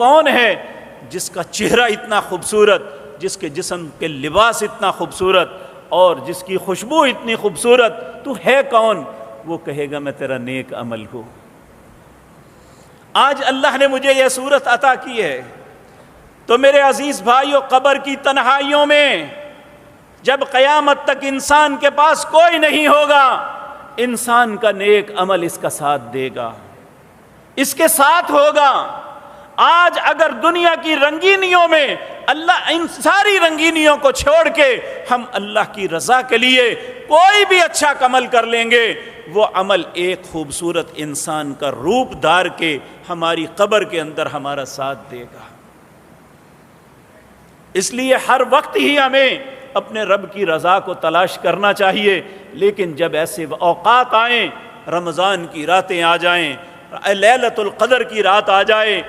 کون ہے جس کا چہرہ اتنا خوبصورت، جس کے جسم کے لباس اتنا خوبصورت اور جس کی خوشبو اتنی خوبصورت، تو ہے کون؟ وہ کہے گا میں تیرا نیک عمل ہوں۔ آج اللہ نے مجھے یہ صورت عطا کی ہے، تو میرے عزیز بھائیو، قبر کی تنہائیوں میں جب قیامت تک انسان کے پاس کوئی نہیں ہوگا، انسان کا نیک عمل اس کا ساتھ دے گا، اس کے ساتھ ہوگا۔ آج اگر دنیا کی رنگینیوں میں اللہ ان ساری رنگینیوں کو چھوڑ کے ہم اللہ کی رضا کے لیے کوئی بھی اچھا عمل کر لیں گے، وہ عمل ایک خوبصورت انسان کا روپ دھار کے ہماری قبر کے اندر ہمارا ساتھ دے گا۔ اس لیے ہر وقت ہی ہمیں اپنے رب کی رضا کو تلاش کرنا چاہیے، لیکن جب ایسے اوقات آئیں، رمضان کی راتیں آ جائیں، لیلۃ القدر کی رات آ جائے،